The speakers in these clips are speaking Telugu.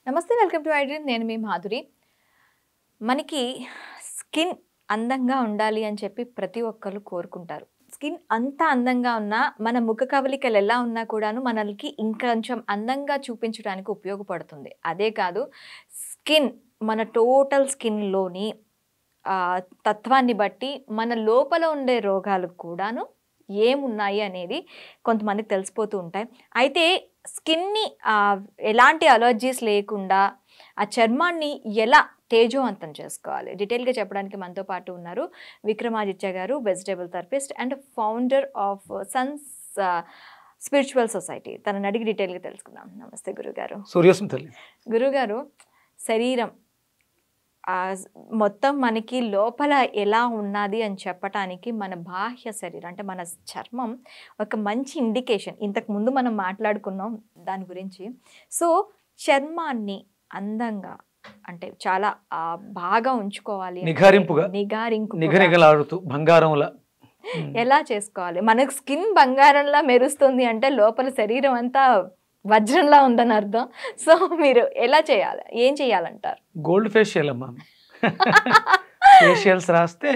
నమస్తే, వెల్కమ్ టు ఐడ్రీమ్. నేను మీ మాధురి. మనకి స్కిన్ అందంగా ఉండాలి అని చెప్పి ప్రతి ఒక్కరు కోరుకుంటారు. స్కిన్ అంత అందంగా ఉన్నా మన ముఖ కవలికలు ఎలా ఉన్నా కూడాను మనకి ఇంకొంచెం అందంగా చూపించడానికి ఉపయోగపడుతుంది. అదే కాదు, స్కిన్ మన టోటల్ స్కిన్లోని తత్వాన్ని బట్టి మన లోపల ఉండే రోగాలు కూడాను ఏమున్నాయి అనేది కొంతమందికి తెలిసిపోతూ ఉంటాయి. అయితే స్కిన్ని ఎలాంటి అలర్జీస్ లేకుండా ఆ చర్మాన్ని ఎలా తేజవంతం చేసుకోవాలి, డీటెయిల్గా చెప్పడానికి మనతో పాటు ఉన్నారు విక్రమాదిత్య గారు, vegetable therapist and founder of Sons spiritual society. తనని అడిగి డీటెయిల్గా తెలుసుకుందాం. నమస్తే గురుగారు. సూర్యోసం తల్లి. గురుగారు, శరీరం మొత్తం మనకి లోపల ఎలా ఉన్నది అని చెప్పటానికి మన బాహ్య శరీరం అంటే మన చర్మం ఒక మంచి ఇండికేషన్. ఇంతకుముందు మనం మాట్లాడుకున్నాం దాని గురించి. సో చర్మాన్ని అందంగా అంటే చాలా బాగా ఉంచుకోవాలి, నిఘారింపుగా బంగారంలా ఎలా చేసుకోవాలి? మనకు స్కిన్ బంగారంలా మెరుస్తుంది అంటే లోపల శరీరం అంతా వజ్రంలా ఉందని అర్థం. సో మీరు ఎలా చేయాలి, ఏం చేయాలంటారు? గోల్డ్ ఫేషియల్ అమ్మా. ఫేషియల్స్ రాస్తే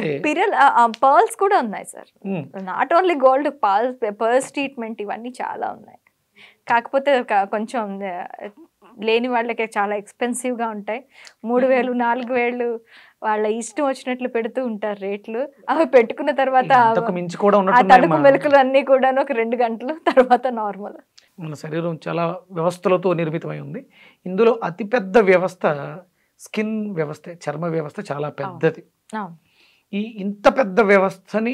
పర్ల్స్ కూడా ఉన్నాయి sir. Not only gold, pearls treatment ఇవన్నీ చాలా ఉన్నాయి. కాకపోతే కొంచెం లేని వాళ్ళకి చాలా ఎక్స్పెన్సివ్గా ఉంటాయి. 3000 4000 వాళ్ళ ఇష్టం వచ్చినట్లు పెడుతూ ఉంటారు రేట్లు. అవి పెట్టుకున్న తర్వాత తలుపు మెలకులు అన్నీ కూడా ఒక 2 గంటలు తర్వాత నార్మల్. మన శరీరం చాలా వ్యవస్థలతో నిర్మితమై ఉంది. ఇందులో అతిపెద్ద వ్యవస్థ స్కిన్ వ్యవస్థ, చర్మ వ్యవస్థ చాలా పెద్దది. ఇంత పెద్ద వ్యవస్థని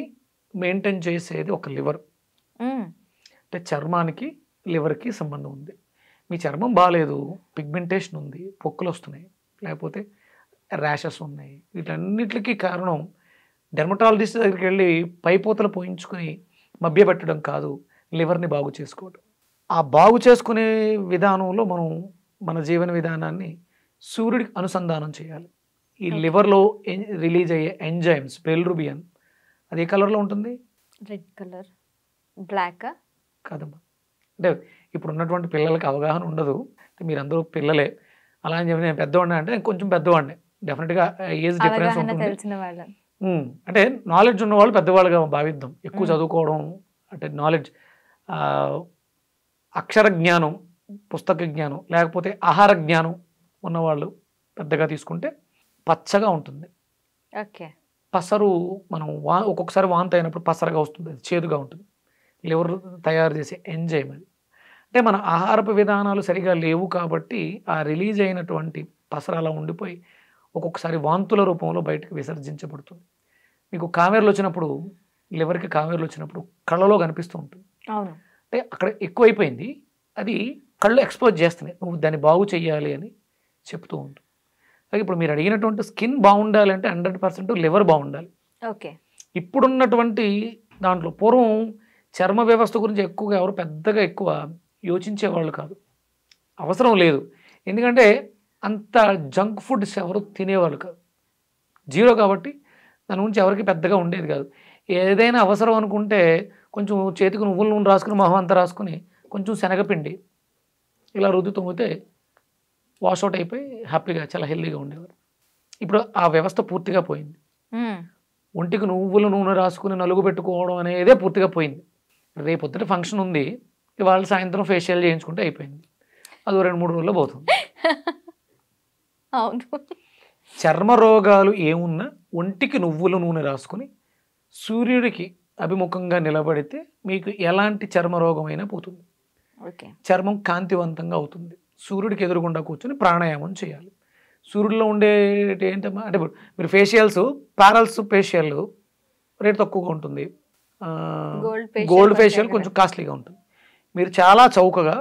మెయింటైన్ చేసేది ఒక లివర్. అంటే చర్మానికి లివర్కి సంబంధం ఉంది. మీ చర్మం బాగాలేదు, పిగ్మెంటేషన్ ఉంది, పొక్కులు వస్తున్నాయి, లేకపోతే ర్యాషెస్ ఉన్నాయి, వీటన్నిటికీ కారణం డెర్మటాలజిస్ట్ దగ్గరికి వెళ్ళి పైపోతలు పోయించుకుని మభ్యపెట్టడం కాదు, లివర్ని బాగు చేసుకోవడం. ఆ బాగు చేసుకునే విధానంలో మనం మన జీవన విధానాన్ని సూర్యుడికి అనుసంధానం చేయాలి. ఈ లివర్లో రిలీజ్ అయ్యే ఎంజైమ్స్, బిలిరుబిన్, అది ఏ కలర్లో ఉంటుంది? రెడ్ కలర్, బ్లాక్ కాదమ్మా. అంటే ఇప్పుడు ఉన్నటువంటి పిల్లలకి అవగాహన ఉండదు. మీరందరూ పిల్లలే, అలా అని చెప్పి నేను పెద్దవాడిని అంటే కొంచెం పెద్దవాడిని. డెఫినెట్గా ఏజ్ డిఫరెన్స్ ఉంటుంది. అంటే నాలెడ్జ్ ఉన్నవాళ్ళు పెద్దవాళ్ళుగా భావిద్దాం. ఎక్కువ చదువుకోవడం అంటే నాలెడ్జ్, అక్షర జ్ఞానం, పుస్తక జ్ఞానం, లేకపోతే ఆహార జ్ఞానం ఉన్నవాళ్ళు పెద్దగా తీసుకుంటే పచ్చగా ఉంటుంది. ఓకే. పసరు మనం ఒక్కొక్కసారి వాంతి అయినప్పుడు పసరగా వస్తుంది, అది చేదుగా ఉంటుంది. లివర్ తయారు చేసే ఎంజైమ్ అది. అంటే మన ఆహారపు విధానాలు సరిగా లేవు కాబట్టి ఆ రిలీజ్ అయినటువంటి పసర అలా ఉండిపోయి ఒక్కొక్కసారి వాంతుల రూపంలో బయటకు విసర్జించబడుతుంది. మీకు కామెర్లు వచ్చినప్పుడు, లివర్కి కామెర్లు వచ్చినప్పుడు కళ్ళలో కనిపిస్తూ ఉంటుంది. అవును. అంటే అక్కడ ఎక్కువైపోయింది, అది కళ్ళు ఎక్స్పోజ్ చేస్తున్నాయి, నువ్వు దాన్ని బాగు చెయ్యాలి అని చెప్తూ ఉంటుంది. ఇప్పుడు మీరు అడిగినటువంటి స్కిన్ బాగుండాలి అంటే 100% లివర్ బాగుండాలి. ఓకే. ఇప్పుడున్నటువంటి దాంట్లో పూర్వం చర్మ వ్యవస్థ గురించి ఎక్కువగా ఎవరు పెద్దగా ఎక్కువ యోచించేవాళ్ళు కాదు, అవసరం లేదు. ఎందుకంటే అంత జంక్ ఫుడ్స్ ఎవరు తినేవాళ్ళు కాదు, జీరో కాబట్టి దాని గురించి ఎవరికి పెద్దగా ఉండేది కాదు. ఏదైనా అవసరం అనుకుంటే కొంచెం చేతికి నువ్వుల నూనె రాసుకుని, మొహం అంతా రాసుకుని, కొంచెం శనగపిండి ఇలా రుద్దు తొమ్మితే వాషౌట్ అయిపోయి హ్యాపీగా చాలా హెల్దీగా ఉండేవారు. ఇప్పుడు ఆ వ్యవస్థ పూర్తిగా పోయింది. ఒంటికి నువ్వుల నూనె రాసుకుని నలుగు పెట్టుకోవడం అనేదే పూర్తిగా పోయింది. రేపొద్దుట ఫంక్షన్ ఉంది, ఇవాళ సాయంత్రం ఫేషియల్ చేయించుకుంటే అయిపోయింది, అది 2-3 రోజుల్లో పోతుంది. అవును. చర్మ రోగాలు ఏమున్నా ఒంటికి నువ్వుల నూనె రాసుకుని సూర్యుడికి అభిముఖంగా నిలబడితే మీకు ఎలాంటి చర్మ రోగమైనా పోతుంది. చర్మం కాంతివంతంగా అవుతుంది. సూర్యుడికి ఎదురుగుండా కూర్చొని ప్రాణాయామం చేయాలి. సూర్యుడిలో ఉండే ఏంటమ్మా అంటే మీరు ఫేషియల్స్, పారల్స్ ఫేషియల్ రేట్ తక్కువగా ఉంటుంది, గోల్డ్ ఫేషియల్ కొంచెం కాస్ట్లీగా ఉంటుంది. మీరు చాలా చౌకగా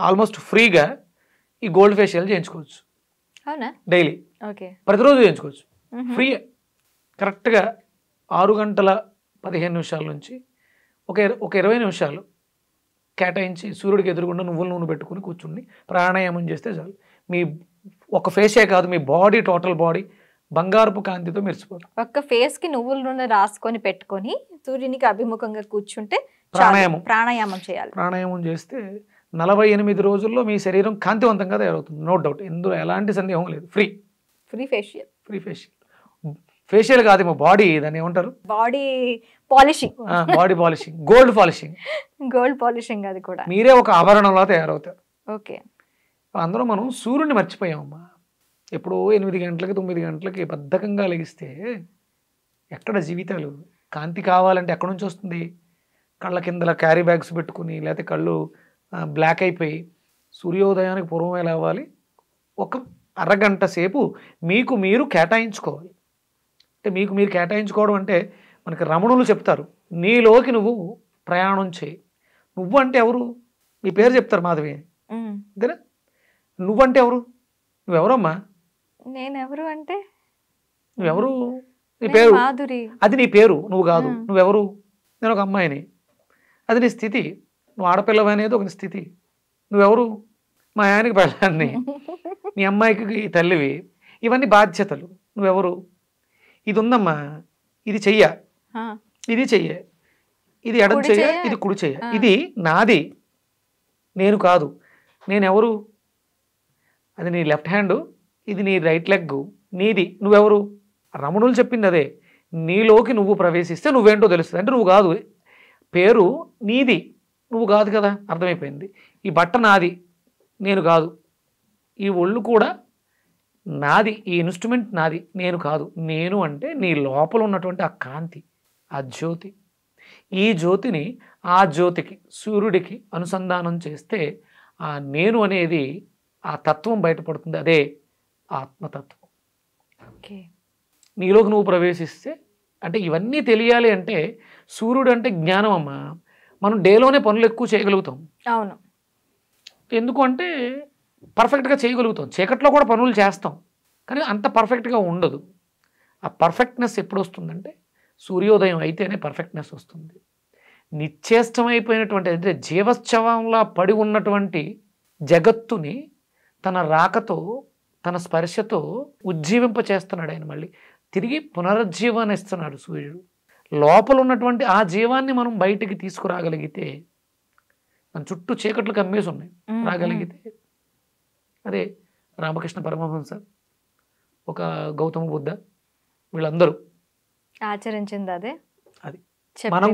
ఆల్మోస్ట్ ఫ్రీగా ఈ గోల్డ్ ఫేషియల్ చేయించుకోవచ్చు. డైలీ, ప్రతిరోజు చేయించుకోవచ్చు, ఫ్రీ. కరెక్ట్గా 6 గంటల 15 నిమిషాల నుంచి ఒక 20 నిమిషాలు కేటాయించి సూర్యుడికి ఎదురుగుండా నువ్వుల నూనె పెట్టుకుని కూర్చుని ప్రాణాయామం చేస్తే చాలు. మీ ఒక ఫేసే కాదు, మీ బాడీ, టోటల్ బాడీ బంగారపు కాంతితో మెరిసిపోతుంది. ఒక్క ఫేస్కి నువ్వుల నూనె రాసుకొని పెట్టుకొని సూర్యునికి అభిముఖంగా కూర్చుంటే ప్రాణాయామం చేయాలి. ప్రాణాయామం చేస్తే 48 రోజుల్లో మీ శరీరం కాంతివంతంగా తయారవుతుంది, నో డౌట్, ఇందులో ఎలాంటి సందేహం లేదు. Free facial. ఫేషియల్ కాదేమో, బాడీ, దాన్ని ఏమంటారు, body polishing. Body polishing, gold polishing అది కూడా. మీరే ఒక ఆభరణంలా తయారవుతారు. ఓకే. అందులో మనం సూర్యుడిని మర్చిపోయామమ్మా. ఎప్పుడో 8 గంటలకి 9 గంటలకి బద్ధకంగా లెగిస్తే ఎక్కడ జీవితాలు? కాంతి కావాలంటే ఎక్కడి నుంచి వస్తుంది? కళ్ళ కిందల క్యారీ బ్యాగ్స్ పెట్టుకుని, లేకపోతే కళ్ళు బ్లాక్ అయిపోయి సూర్యోదయానికి పూర్వమే లేవాలి. ఒక అరగంట సేపు మీకు మీరు కేటాయించుకోవాలి. అంటే మీకు మీరు కేటాయించుకోవడం అంటే మనకి రమణులు చెప్తారు, నీలోకి నువ్వు ప్రయాణం చేయి. నువ్వు అంటే ఎవరు? నీ పేరు చెప్తారు, మాధవి, అంతేనా? నువ్వంటే ఎవరు? నువ్వెవరమ్మా? నేనెవరు అంటే నువ్వెవరు? నీ పేరు, మాధురి. అది నీ పేరు, నువ్వు కాదు. నువ్వెవరు? నేను ఒక అమ్మాయిని, అది నీ స్థితి. నువ్వు ఆడపిల్లవి అనేది ఒక స్థితి. నువ్వెవరు? మా ఆయనకి పెళ్ళాన్ని, మీ అమ్మాయికి తల్లివి. ఇవన్నీ బాధ్యతలు. నువ్వెవరు? ఇది ఉందమ్మా, ఇది చెయ్య, ఇది చెయ్య, ఇది ఎడం చెయ్య, ఇది కుడి చెయ్య, ఇది నాది, నేను కాదు. నేనెవరు? అది నీ లెఫ్ట్ హ్యాండ్, ఇది నీ రైట్ లెగ్, నీది. నువ్వెవరు? రమణులు చెప్పింది అదే. నీలోకి నువ్వు ప్రవేశిస్తే నువ్వేంటో తెలుస్తుంది. అంటే నువ్వు కాదు, పేరు నీది, నువ్వు కాదు కదా, అర్థమైపోయింది. ఈ బట్ట నాది, నేను కాదు. ఈ ఒళ్ళు కూడా నాది, ఈ ఇన్స్ట్రుమెంట్ నాది, నేను కాదు. నేను అంటే నీ లోపల ఉన్నటువంటి ఆ కాంతి, ఆ జ్యోతి. ఈ జ్యోతిని ఆ జ్యోతికి, సూర్యుడికి అనుసంధానం చేస్తే ఆ నేను అనేది, ఆ తత్వం బయటపడుతుంది. అదే ఆత్మతత్వం. ఓకే. నీలోకి నువ్వు ప్రవేశిస్తే, అంటే ఇవన్నీ తెలియాలి అంటే సూర్యుడు అంటే జ్ఞానం అమ్మా. మనం డేలోనే పనులు ఎక్కువ చేయగలుగుతాం. అవును. ఎందుకు అంటే పర్ఫెక్ట్గా చేయగలుగుతాం. చీకట్లో కూడా పనులు చేస్తాం, కానీ అంత పర్ఫెక్ట్గా ఉండదు. ఆ పర్ఫెక్ట్నెస్ ఎప్పుడు వస్తుందంటే సూర్యోదయం అయితేనే పర్ఫెక్ట్నెస్ వస్తుంది. నిశ్చేష్టమైపోయినటువంటి, అంటే జీవశ్చవంలా పడి ఉన్నటువంటి జగత్తుని తన రాకతో, తన స్పర్శతో ఉజ్జీవింప చేస్తున్నాడు ఆయన. మళ్ళీ తిరిగి పునరుజ్జీవాన్ని ఇస్తున్నాడు సూర్యుడు. లోపల ఉన్నటువంటి ఆ జీవాన్ని మనం బయటికి తీసుకురాగలిగితే, మన చుట్టూ చీకట్లు కమ్మేసి ఉన్నాయి, రాగలిగితే, అదే రామకృష్ణ పరమహంస, ఒక గౌతమ బుద్ధ, వీళ్ళందరూ ఆచరించింది అదే. అది మనం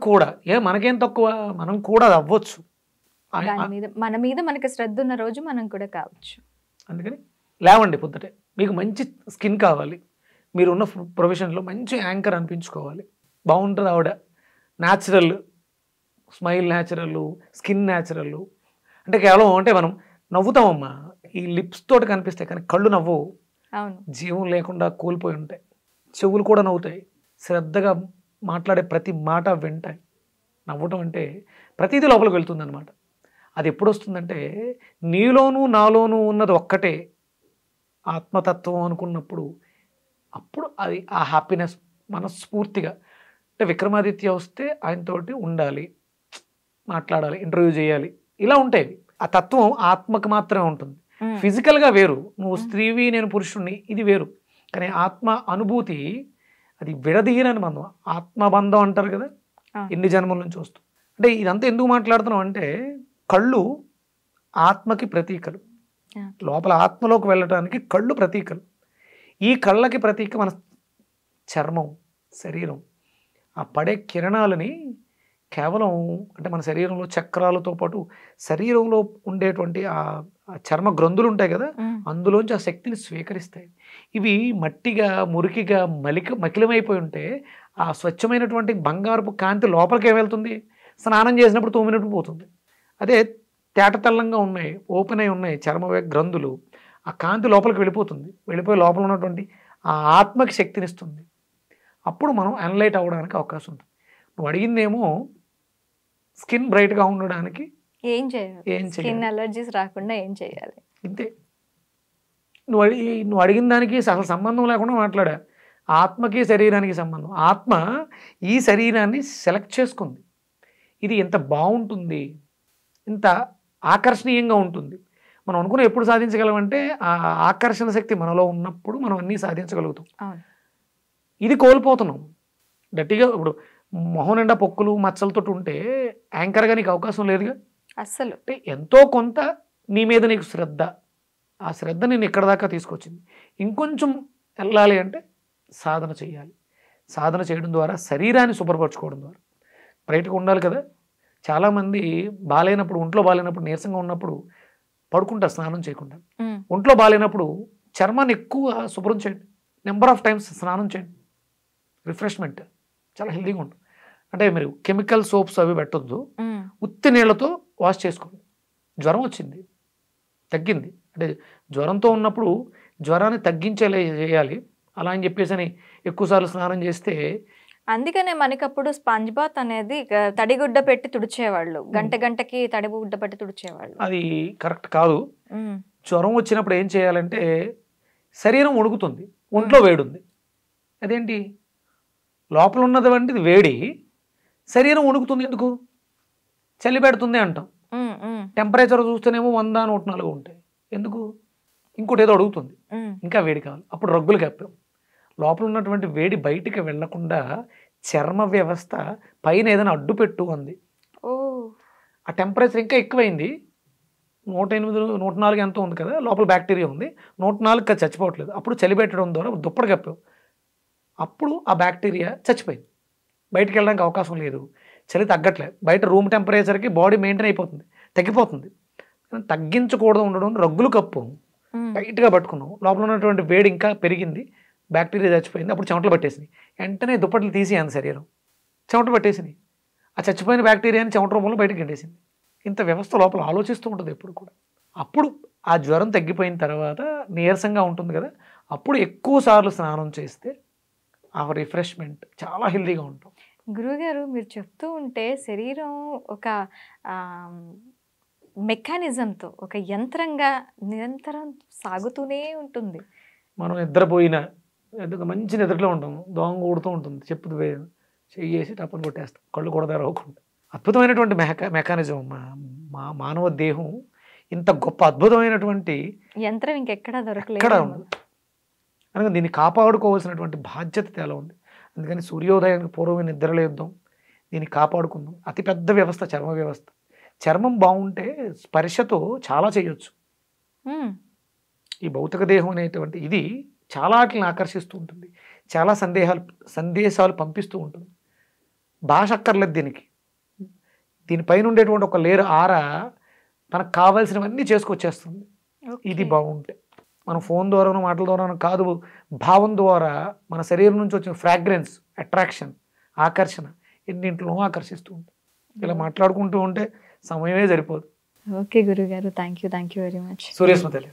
కూడా మనకేం తక్కువ, మనం కూడా అది అవ్వచ్చు. మన మీద మనకి శ్రద్ధ ఉన్న రోజు మనం కూడా కావచ్చు. అందుకని లేవండి పొద్దుటే. మీకు మంచి స్కిన్ కావాలి, మీరున్న ప్రొఫెషన్లో మంచి యాంకర్ అనిపించుకోవాలి, బాగుంటుంది ఆవిడ, natural smile, natural skin, natural. అంటే కేవలం అంటే మనం నవ్వుతామమ్మా, ఈ లిప్స్ తోటి కనిపిస్తాయి, కానీ కళ్ళు నవ్వవు, జీవం లేకుండా కోల్పోయి ఉంటాయి. చెవులు కూడా నవ్వుతాయి, శ్రద్ధగా మాట్లాడే ప్రతి మాట వింటాయి. నవ్వటం అంటే ప్రతిదీ లోపలికి వెళ్తుంది అనమాట. అది ఎప్పుడు వస్తుందంటే నీలోనూ నాలోనూ ఉన్నది ఒక్కటే ఆత్మతత్వం అనుకున్నప్పుడు, అప్పుడు అది ఆ హ్యాపీనెస్ మనస్ఫూర్తిగా. అంటే విక్రమాదిత్య వస్తే ఆయనతోటి ఉండాలి, మాట్లాడాలి, ఇంటర్వ్యూ చేయాలి, ఇలా ఉంటాయి. ఆ తత్వం ఆత్మకు మాత్రమే ఉంటుంది. ఫిజికల్గా వేరు, నువ్వు స్త్రీవి నేను పురుషుణ్ణి, ఇది వేరు. కానీ ఆత్మ అనుభూతి అది విడదీయని బంధం, ఆత్మబంధం అంటారు కదా, ఎన్ని జన్మల నుంచి వస్తుంది. అంటే ఇదంతా ఎందుకు మాట్లాడుతున్నాం అంటే కళ్ళు ఆత్మకి ప్రతీకలు, లోపల ఆత్మలోకి వెళ్ళటానికి కళ్ళు ప్రతీకలు. ఈ కళ్ళకి ప్రతీక మన చర్మం, శరీరం. ఆ పడే కిరణాలని కేవలం అంటే మన శరీరంలో చక్రాలతో పాటు శరీరంలో ఉండేటువంటి ఆ చర్మ గ్రంథులు ఉంటాయి కదా, అందులోంచి ఆ శక్తిని స్వీకరిస్తాయి. ఇవి మట్టిగా, మురికిగా, మకిలమైపోయి ఉంటే ఆ స్వచ్ఛమైనటువంటి బంగారపు కాంతి లోపలికి ఏమెళ్తుంది? స్నానం చేసినప్పుడు 9 మినిట్లు పోతుంది. అదే తేట తెల్లంగా ఉన్నాయి, ఓపెన్ అయి ఉన్నాయి చర్మ గ్రంథులు, ఆ కాంతి లోపలికి వెళ్ళిపోతుంది. వెళ్ళిపోయి లోపల ఉన్నటువంటి ఆ ఆత్మకి శక్తినిస్తుంది. అప్పుడు మనం ఎన్లైట్ అవ్వడానికి అవకాశం ఉంటుంది. నువ్వు అడిగిందేమో స్కిన్ బ్రైట్గా ఉండడానికి ఏం చేయాలి, స్కిన్ అలర్జీస్ రాకుండా ఏం చేయాలి, ఇంతే. నువ్వు అడిగిన దానికి అసలు సంబంధం లేకుండా మాట్లాడా. ఆత్మకి శరీరానికి సంబంధం. ఆత్మ ఈ శరీరాన్ని సెలెక్ట్ చేసుకుంది, ఇది ఎంత బాగుంటుంది, ఇంత ఆకర్షణీయంగా ఉంటుంది. మనం అనుకున్న ఎప్పుడు సాధించగలమంటే ఆ ఆకర్షణ శక్తి మనలో ఉన్నప్పుడు మనం అన్నీ సాధించగలుగుతాం. ఇది కోల్పోతున్నాం గట్టిగా. ఇప్పుడు మొహం నిండా పొక్కులు మచ్చలతో ఉంటే యాంకర్గా నీకు అవకాశం లేదుగా. అస్సలు అంటే ఎంతో కొంత నీ మీద నీకు శ్రద్ధ, ఆ శ్రద్ధ నేను ఇక్కడ దాకా తీసుకొచ్చింది. ఇంకొంచెం వెళ్ళాలి అంటే సాధన చేయాలి. సాధన చేయడం ద్వారా శరీరాన్ని శుభ్రపరచుకోవడం ద్వారా బయటకు ఉండాలి కదా. చాలామంది బాగాలేనప్పుడు, ఒంట్లో బాగాలేనప్పుడు, నీరసంగా ఉన్నప్పుడు పడుకుంటారు స్నానం చేయకుండా. ఒంట్లో బాగాలేనప్పుడు చర్మాన్ని ఎక్కువ శుభ్రం చేయండి, నెంబర్ ఆఫ్ టైమ్స్ స్నానం చేయండి, రిఫ్రెష్మెంట్ చాలా హెల్తీగా ఉంటుంది. అంటే మీరు కెమికల్ సోప్స్ అవి పెట్టొద్దు, ఉత్తి నీళ్ళతో వాష్ చేసుకోండి. జ్వరం వచ్చింది, తగ్గింది అంటే జ్వరంతో ఉన్నప్పుడు జ్వరాన్ని తగ్గించేలా చేయాలి. అలా అని చెప్పేసి అని ఎక్కువసార్లు స్నానం చేస్తే, అందుకనే మనకప్పుడు స్పంజ్ బాత్ అనేది తడిగుడ్డ పెట్టి తుడిచేవాళ్ళు, గంటకి తడిగుడ్డ పెట్టి తుడిచేవాళ్ళు. అది కరెక్ట్ కాదు. జ్వరం వచ్చినప్పుడు ఏం చేయాలంటే, శరీరం వణుకుతుంది, ఒంట్లో వేడి ఉంది, అదేంటి లోపల ఉన్నది వంటిది వేడి, శరీరం వణుకుతుంది ఎందుకు? చలి పెడుతుంది అంటాం. టెంపరేచర్ చూస్తేనేమో 100, 104 ఉంటాయి, ఎందుకు? ఇంకోటి ఏదో అడుగుతుంది, ఇంకా వేడి కావాలి, అప్పుడు రగ్గులు కప్పాం. లోపల ఉన్నటువంటి వేడి బయటికి వెళ్లకుండా చర్మ వ్యవస్థ పైన ఏదైనా అడ్డు పెట్టు అంది. ఆ టెంపరేచర్ ఇంకా ఎక్కువైంది, 108, 104 ఎంతో ఉంది కదా, లోపల బ్యాక్టీరియా ఉంది, 104 చచ్చిపోవట్లేదు. అప్పుడు చలి పెట్టడం ద్వారా దుప్పటి కప్పాం, అప్పుడు ఆ బ్యాక్టీరియా చచ్చిపోయింది, బయటికి వెళ్ళడానికి అవకాశం లేదు, చలి తగ్గట్లేదు. బయట రూమ్ టెంపరేచర్కి బాడీ మెయింటైన్ అయిపోతుంది, తగ్గిపోతుంది. తగ్గించకూడదు ఉండడం రగ్గులు కప్పు టైట్గా పట్టుకున్నాం, లోపల ఉన్నటువంటి వేడి ఇంకా పెరిగింది, బ్యాక్టీరియా చచ్చిపోయింది, అప్పుడు చెమటలు పట్టేసింది. వెంటనే దుప్పట్లు తీసేయండి, శరీరం చెమట పట్టేసింది, ఆ చచ్చిపోయిన బ్యాక్టీరియాని చెమట రూపంలో బయటకు గంటేసింది. ఇంత వ్యవస్థ లోపల ఆలోచిస్తూ ఉంటుంది ఎప్పుడు కూడా. అప్పుడు ఆ జ్వరం తగ్గిపోయిన తర్వాత నీరసంగా ఉంటుంది కదా, అప్పుడు ఎక్కువ సార్లు స్నానం చేస్తే ఆ రిఫ్రెష్మెంట్ చాలా హెల్తీగా ఉంటాం. గురువుగారు మీరు చెప్తూ ఉంటే శరీరం ఒక మెకానిజంతో, ఒక యంత్రంగా నిరంతరం సాగుతూనే ఉంటుంది. మనం నిద్రపోయిన మంచి నిద్రలో ఉంటాం, దోంగ ఊడుతూ ఉంటుంది, చెప్పుదు చెయ్యేసి టప్పని కొట్టేస్తాం, కళ్ళు కూడా తెరవకుండా. అద్భుతమైనటువంటి మెకానిజం మా మానవ దేహం. ఇంత గొప్ప అద్భుతమైనటువంటి యంత్రం ఇంకెక్కడా దొరకలేదు, ఎక్కడ ఉండదు. అనగా దీన్ని కాపాడుకోవాల్సినటువంటి బాధ్యత చాలా ఉంది. అందుకని సూర్యోదయానికి పూర్వమే నిద్రలేద్దాం, దీన్ని కాపాడుకుందాం. అతిపెద్ద వ్యవస్థ చర్మ వ్యవస్థ. చర్మం బాగుంటే స్పర్శతో చాలా చేయొచ్చు. ఈ భౌతిక దేహం అనేటువంటి ఇది చాలా వాటిని ఆకర్షిస్తూ ఉంటుంది, చాలా సందేశాలు పంపిస్తూ ఉంటుంది. భాష అక్కర్లేదు దీనికి. దీనిపైన ఉండేటువంటి ఒక లేరు ఆర మనకు కావాల్సినవన్నీ చేసుకొచ్చేస్తుంది. ఇది బాగుంటే మనం ఫోన్ ద్వారానో మాటల ద్వారానో కాదు, భావం ద్వారా మన శరీరం నుంచి వచ్చిన ఫ్రాగ్రెన్స్, అట్రాక్షన్, ఆకర్షణ ఎన్నింటిలో ఆకర్షిస్తూ ఉంటుంది. ఇలా మాట్లాడుకుంటూ ఉంటే సమయమే సరిపోదు. ఓకే గురుగారు, థ్యాంక్ యూ వెరీ మచ్. సూర్యస్మతల్లి.